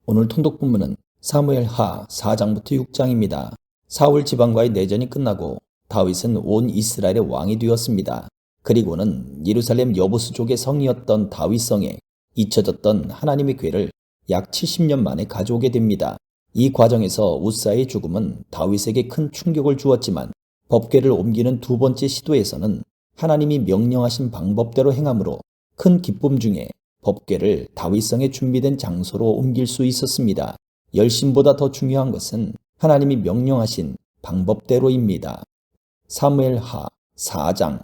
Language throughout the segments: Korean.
오늘 통독 본문은 사무엘하 4장부터 6장입니다. 사울 지방과의 내전이 끝나고 다윗은 온 이스라엘의 왕이 되었습니다. 그리고는 예루살렘 여부수족의 성이었던 다윗성에 잊혀졌던 하나님의 궤를 약 70년 만에 가져오게 됩니다. 이 과정에서 우사의 죽음은 다윗에게 큰 충격을 주었지만 법궤를 옮기는 두 번째 시도에서는 하나님이 명령하신 방법대로 행함으로 큰 기쁨 중에 법궤를 다윗성에 준비된 장소로 옮길 수 있었습니다. 열심보다 더 중요한 것은 하나님이 명령하신 방법대로입니다. 사무엘하 4장.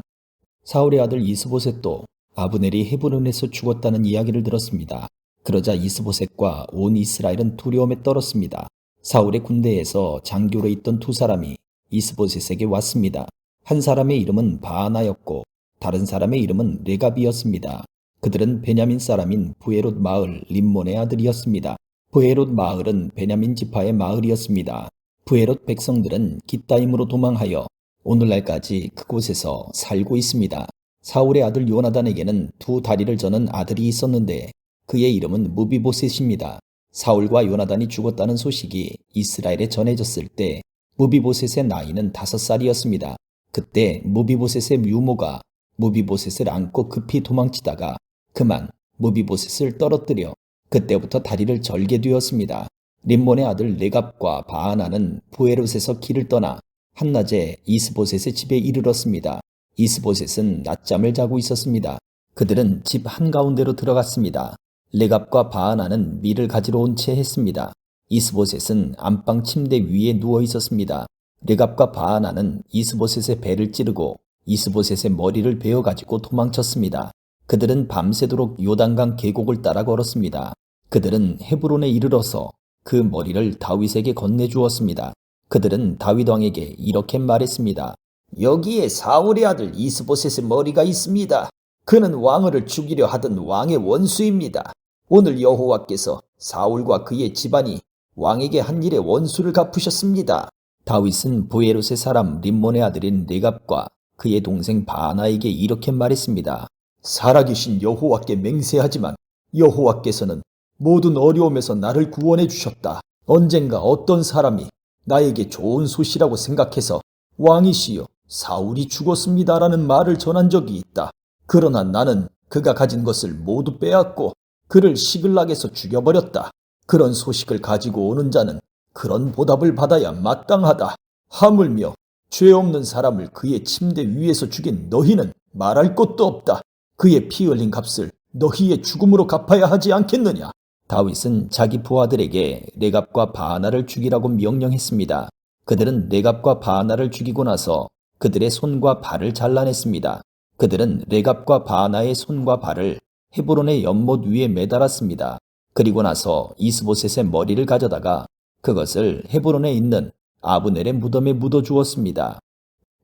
사울의 아들 이스보셋도 아브넬이 헤브론에서 죽었다는 이야기를 들었습니다. 그러자 이스보셋과 온 이스라엘은 두려움에 떨었습니다. 사울의 군대에서 장교로 있던 두 사람이 이스보셋에게 왔습니다. 한 사람의 이름은 바하나였고 다른 사람의 이름은 레갑이었습니다. 그들은 베냐민 사람인 부에롯 마을 림몬의 아들이었습니다. 부에롯 마을은 베냐민 지파의 마을이었습니다. 부에롯 백성들은 깃다임으로 도망하여 오늘날까지 그곳에서 살고 있습니다. 사울의 아들 요나단에게는 두 다리를 저는 아들이 있었는데 그의 이름은 무비보셋입니다. 사울과 요나단이 죽었다는 소식이 이스라엘에 전해졌을 때 무비보셋의 나이는 5살이었습니다. 그때 무비보셋의 유모가 무비보셋을 안고 급히 도망치다가 그만 무비보셋을 떨어뜨려 그때부터 다리를 절게 되었습니다. 림몬의 아들 레갑과 바하나는 부에롯에서 길을 떠나 한낮에 이스보셋의 집에 이르렀습니다. 이스보셋은 낮잠을 자고 있었습니다. 그들은 집 한가운데로 들어갔습니다. 레갑과 바하나는 밀을 가지러 온 채 했습니다. 이스보셋은 안방 침대 위에 누워 있었습니다. 레갑과 바하나는 이스보셋의 배를 찌르고 이스보셋의 머리를 베어가지고 도망쳤습니다. 그들은 밤새도록 요단강 계곡을 따라 걸었습니다. 그들은 헤브론에 이르러서 그 머리를 다윗에게 건네주었습니다. 그들은 다윗 왕에게 이렇게 말했습니다. 여기에 사울의 아들 이스보셋의 머리가 있습니다. 그는 왕을 죽이려 하던 왕의 원수입니다. 오늘 여호와께서 사울과 그의 집안이 왕에게 한 일의 원수를 갚으셨습니다. 다윗은 부에롯의 사람 림몬의 아들인 레갑과 그의 동생 바하나에게 이렇게 말했습니다. 살아계신 여호와께 맹세하지만 여호와께서는 모든 어려움에서 나를 구원해 주셨다. 언젠가 어떤 사람이 나에게 좋은 소식이라고 생각해서 왕이시여 사울이 죽었습니다라는 말을 전한 적이 있다. 그러나 나는 그가 가진 것을 모두 빼앗고 그를 시글락에서 죽여버렸다. 그런 소식을 가지고 오는 자는 그런 보답을 받아야 마땅하다. 하물며 죄 없는 사람을 그의 침대 위에서 죽인 너희는 말할 것도 없다. 그의 피 흘린 값을 너희의 죽음으로 갚아야 하지 않겠느냐. 다윗은 자기 부하들에게 레갑과 바하나를 죽이라고 명령했습니다. 그들은 레갑과 바하나를 죽이고 나서 그들의 손과 발을 잘라냈습니다. 그들은 레갑과 바하나의 손과 발을 헤브론의 연못 위에 매달았습니다. 그리고 나서 이스보셋의 머리를 가져다가 그것을 헤브론에 있는 아브넬의 무덤에 묻어주었습니다.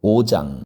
5장.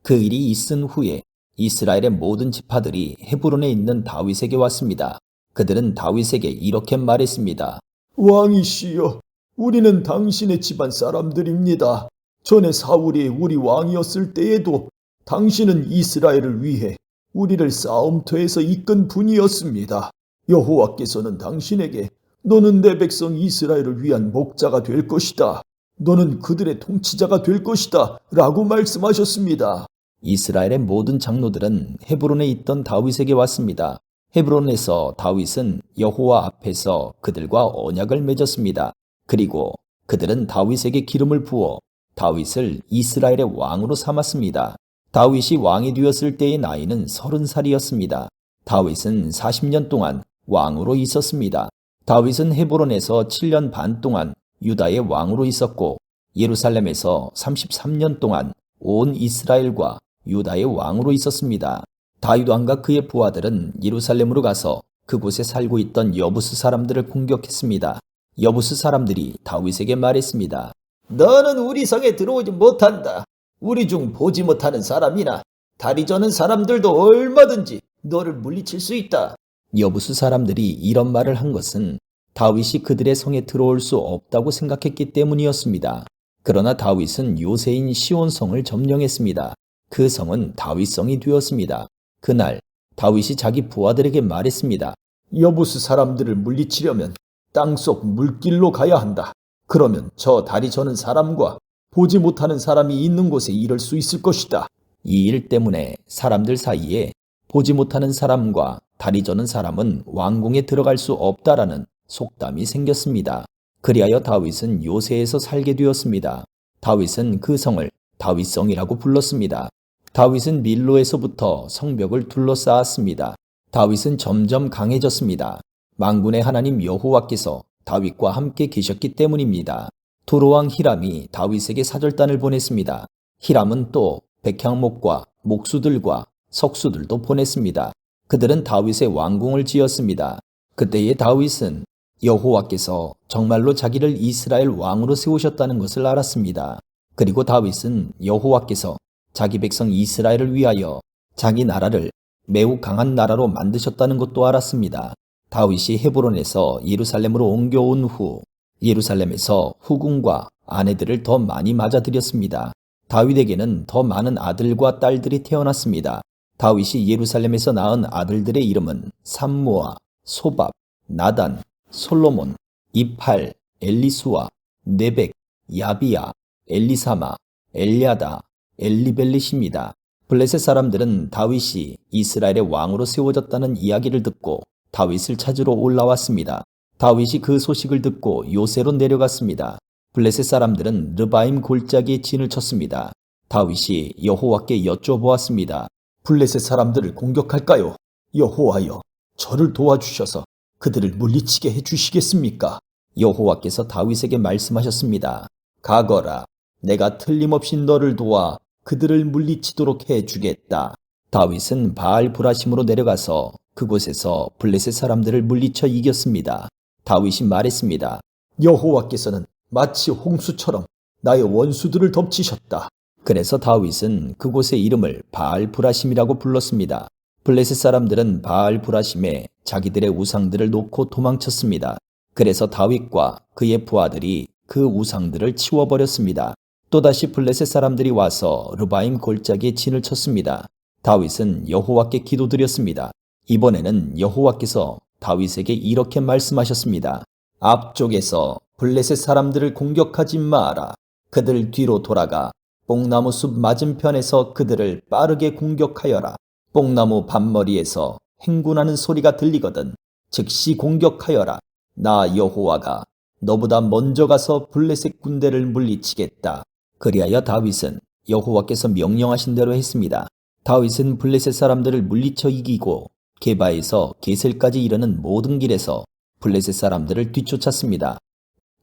그 일이 있은 후에 이스라엘의 모든 지파들이 헤브론에 있는 다윗에게 왔습니다. 그들은 다윗에게 이렇게 말했습니다. 왕이시여, 우리는 당신의 집안 사람들입니다. 전에 사울이 우리 왕이었을 때에도 당신은 이스라엘을 위해 우리를 싸움터에서 이끈 분이었습니다. 여호와께서는 당신에게 너는 내 백성 이스라엘을 위한 목자가 될 것이다. 너는 그들의 통치자가 될 것이다. 라고 말씀하셨습니다. 이스라엘의 모든 장로들은 헤브론에 있던 다윗에게 왔습니다. 헤브론에서 다윗은 여호와 앞에서 그들과 언약을 맺었습니다. 그리고 그들은 다윗에게 기름을 부어 다윗을 이스라엘의 왕으로 삼았습니다. 다윗이 왕이 되었을 때의 나이는 30살이었습니다. 다윗은 40년 동안 왕으로 있었습니다. 다윗은 헤브론에서 7년 반 동안 유다의 왕으로 있었고 예루살렘에서 33년 동안 온 이스라엘과 유다의 왕으로 있었습니다. 다윗 왕과 그의 부하들은 예루살렘으로 가서 그곳에 살고 있던 여부스 사람들을 공격했습니다. 여부스 사람들이 다윗에게 말했습니다. 너는 우리 성에 들어오지 못한다. 우리 중 보지 못하는 사람이나 다리 저는 사람들도 얼마든지 너를 물리칠 수 있다. 여부스 사람들이 이런 말을 한 것은 다윗이 그들의 성에 들어올 수 없다고 생각했기 때문이었습니다. 그러나 다윗은 요새인 시온성을 점령했습니다. 그 성은 다윗성이 되었습니다. 그날 다윗이 자기 부하들에게 말했습니다. 여부스 사람들을 물리치려면 땅속 물길로 가야 한다. 그러면 저 다리 저는 사람과 보지 못하는 사람이 있는 곳에 이를 수 있을 것이다. 이 일 때문에 사람들 사이에 보지 못하는 사람과 다리 저는 사람은 왕궁에 들어갈 수 없다라는 속담이 생겼습니다. 그리하여 다윗은 요새에서 살게 되었습니다. 다윗은 그 성을 다윗성이라고 불렀습니다. 다윗은 밀로에서부터 성벽을 둘러싸았습니다. 다윗은 점점 강해졌습니다. 만군의 하나님 여호와께서 다윗과 함께 계셨기 때문입니다. 두로왕 히람이 다윗에게 사절단을 보냈습니다. 히람은 또 백향목과 목수들과 석수들도 보냈습니다. 그들은 다윗의 왕궁을 지었습니다. 그때의 다윗은 여호와께서 정말로 자기를 이스라엘 왕으로 세우셨다는 것을 알았습니다. 그리고 다윗은 여호와께서 자기 백성 이스라엘을 위하여 자기 나라를 매우 강한 나라로 만드셨다는 것도 알았습니다. 다윗이 헤브론에서 예루살렘으로 옮겨온 후 예루살렘에서 후궁과 아내들을 더 많이 맞아들였습니다. 다윗에게는 더 많은 아들과 딸들이 태어났습니다. 다윗이 예루살렘에서 낳은 아들들의 이름은 삼무아, 소밥, 나단, 솔로몬, 이팔, 엘리수아, 네벡, 야비야, 엘리사마, 엘리아다, 엘리벨릿입니다. 블레셋 사람들은 다윗이 이스라엘의 왕으로 세워졌다는 이야기를 듣고 다윗을 찾으러 올라왔습니다. 다윗이 그 소식을 듣고 요새로 내려갔습니다. 블레셋 사람들은 르바임 골짜기에 진을 쳤습니다. 다윗이 여호와께 여쭤보았습니다. 블레셋 사람들을 공격할까요? 여호와여, 저를 도와주셔서 그들을 물리치게 해주시겠습니까? 여호와께서 다윗에게 말씀하셨습니다. 가거라, 내가 틀림없이 너를 도와 그들을 물리치도록 해주겠다. 다윗은 바알 브라심으로 내려가서 그곳에서 블레셋 사람들을 물리쳐 이겼습니다. 다윗이 말했습니다. 여호와께서는 마치 홍수처럼 나의 원수들을 덮치셨다. 그래서 다윗은 그곳의 이름을 바알 브라심이라고 불렀습니다. 블레셋 사람들은 바알 브라심에 자기들의 우상들을 놓고 도망쳤습니다. 그래서 다윗과 그의 부하들이 그 우상들을 치워버렸습니다. 또다시 블레셋 사람들이 와서 르바임 골짜기에 진을 쳤습니다. 다윗은 여호와께 기도드렸습니다. 이번에는 여호와께서 다윗에게 이렇게 말씀하셨습니다. 앞쪽에서 블레셋 사람들을 공격하지 마라. 그들 뒤로 돌아가 뽕나무 숲 맞은편에서 그들을 빠르게 공격하여라. 뽕나무 밭머리에서 행군하는 소리가 들리거든 즉시 공격하여라. 나 여호와가 너보다 먼저 가서 블레셋 군대를 물리치겠다. 그리하여 다윗은 여호와께서 명령하신 대로 했습니다. 다윗은 블레셋 사람들을 물리쳐 이기고 게바에서 게셀까지 이르는 모든 길에서 블레셋 사람들을 뒤쫓았습니다.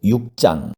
6장.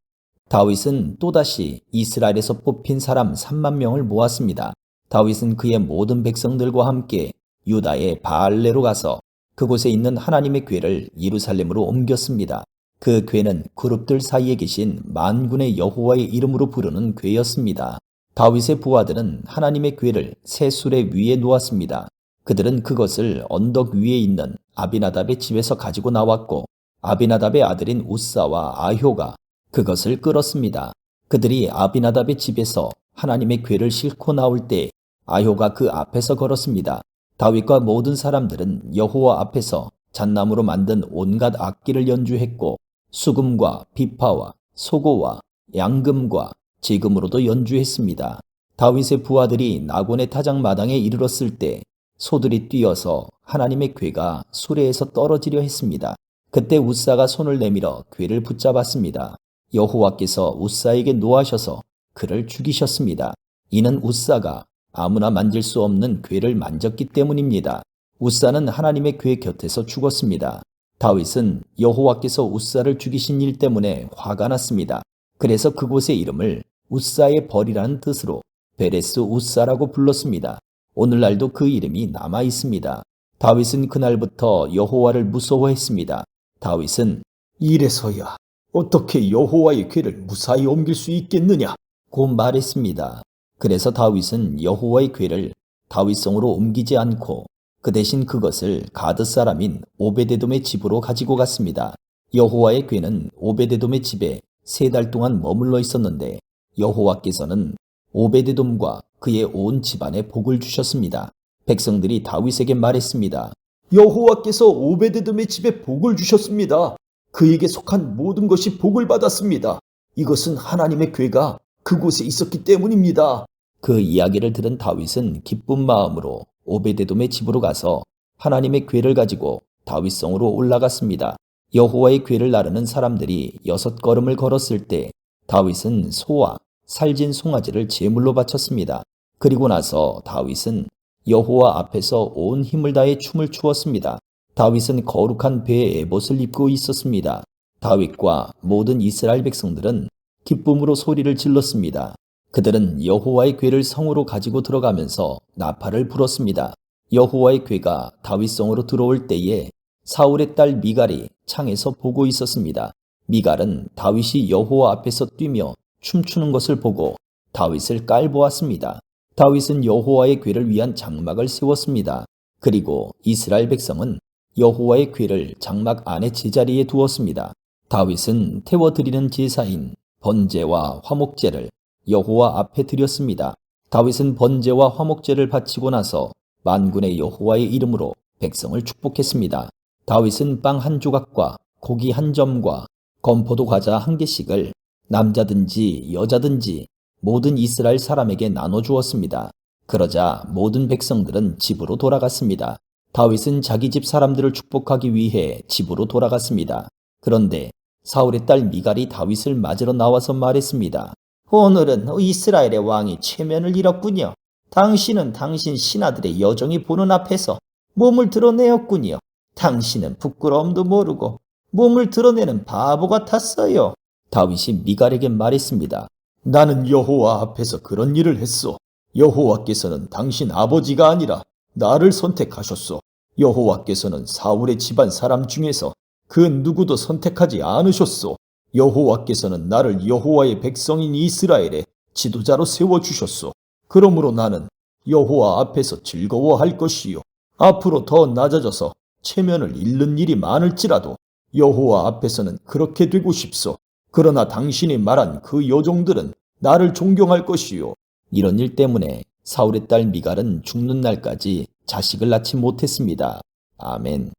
다윗은 또다시 이스라엘에서 뽑힌 사람 3만 명을 모았습니다. 다윗은 그의 모든 백성들과 함께 유다의 바알레로 가서 그곳에 있는 하나님의 궤를 예루살렘으로 옮겼습니다. 그 궤는 그룹들 사이에 계신 만군의 여호와의 이름으로 부르는 궤였습니다. 다윗의 부하들은 하나님의 궤를 새 수레 위에 놓았습니다. 그들은 그것을 언덕 위에 있는 아비나답의 집에서 가지고 나왔고 아비나답의 아들인 우사와 아효가 그것을 끌었습니다. 그들이 아비나답의 집에서 하나님의 궤를 싣고 나올 때 아효가 그 앞에서 걸었습니다. 다윗과 모든 사람들은 여호와 앞에서 잣나무로 만든 온갖 악기를 연주했고 수금과 비파와 소고와 양금과 지금으로도 연주했습니다. 다윗의 부하들이 나곤의 타작마당에 이르렀을 때 소들이 뛰어서 하나님의 궤가 수레에서 떨어지려 했습니다. 그때 우사가 손을 내밀어 궤를 붙잡았습니다. 여호와께서 우사에게 노하셔서 그를 죽이셨습니다. 이는 우사가 아무나 만질 수 없는 궤를 만졌기 때문입니다. 우사는 하나님의 궤 곁에서 죽었습니다. 다윗은 여호와께서 우사를 죽이신 일 때문에 화가 났습니다. 그래서 그곳의 이름을 우사의 벌이라는 뜻으로 베레스 우사라고 불렀습니다. 오늘날도 그 이름이 남아 있습니다. 다윗은 그날부터 여호와를 무서워했습니다. 다윗은 이래서야 어떻게 여호와의 궤를 무사히 옮길 수 있겠느냐 고 말했습니다. 그래서 다윗은 여호와의 궤를 다윗성으로 옮기지 않고 그 대신 그것을 가드 사람인 오베데돔의 집으로 가지고 갔습니다. 여호와의 궤는 오베데돔의 집에 3달 동안 머물러 있었는데 여호와께서는 오베데돔과 그의 온 집안에 복을 주셨습니다. 백성들이 다윗에게 말했습니다. 여호와께서 오베데돔의 집에 복을 주셨습니다. 그에게 속한 모든 것이 복을 받았습니다. 이것은 하나님의 궤가 그곳에 있었기 때문입니다. 그 이야기를 들은 다윗은 기쁜 마음으로 오베데돔의 집으로 가서 하나님의 궤를 가지고 다윗성으로 올라갔습니다. 여호와의 궤를 나르는 사람들이 6걸음을 걸었을 때 다윗은 소와 살진 송아지를 제물로 바쳤습니다. 그리고 나서 다윗은 여호와 앞에서 온 힘을 다해 춤을 추었습니다. 다윗은 거룩한 배의 에봇을 입고 있었습니다. 다윗과 모든 이스라엘 백성들은 기쁨으로 소리를 질렀습니다. 그들은 여호와의 궤를 성으로 가지고 들어가면서 나팔을 불었습니다. 여호와의 궤가 다윗성으로 들어올 때에 사울의 딸 미갈이 창에서 보고 있었습니다. 미갈은 다윗이 여호와 앞에서 뛰며 춤추는 것을 보고 다윗을 깔보았습니다. 다윗은 여호와의 궤를 위한 장막을 세웠습니다. 그리고 이스라엘 백성은 여호와의 궤를 장막 안의 제자리에 두었습니다. 다윗은 태워드리는 제사인 번제와 화목제를 여호와 앞에 드렸습니다. 다윗은 번제와 화목제를 바치고 나서 만군의 여호와의 이름으로 백성을 축복했습니다. 다윗은 빵 한 조각과 고기 한 점과 건포도 과자 한 개씩을 남자든지 여자든지 모든 이스라엘 사람에게 나눠주었습니다. 그러자 모든 백성들은 집으로 돌아갔습니다. 다윗은 자기 집 사람들을 축복하기 위해 집으로 돌아갔습니다. 그런데 사울의 딸 미갈이 다윗을 맞으러 나와서 말했습니다. 오늘은 이스라엘의 왕이 체면을 잃었군요. 당신은 당신 신하들의 여정이 보는 앞에서 몸을 드러내었군요. 당신은 부끄러움도 모르고 몸을 드러내는 바보 같았어요. 다윗이 미갈에게 말했습니다. 나는 여호와 앞에서 그런 일을 했소. 여호와께서는 당신 아버지가 아니라 나를 선택하셨소. 여호와께서는 사울의 집안 사람 중에서 그 누구도 선택하지 않으셨소. 여호와께서는 나를 여호와의 백성인 이스라엘의 지도자로 세워주셨소. 그러므로 나는 여호와 앞에서 즐거워할 것이요. 앞으로 더 낮아져서 체면을 잃는 일이 많을지라도 여호와 앞에서는 그렇게 되고 싶소. 그러나 당신이 말한 그 여종들은 나를 존경할 것이요. 이런 일 때문에 사울의 딸 미갈은 죽는 날까지 자식을 낳지 못했습니다. 아멘.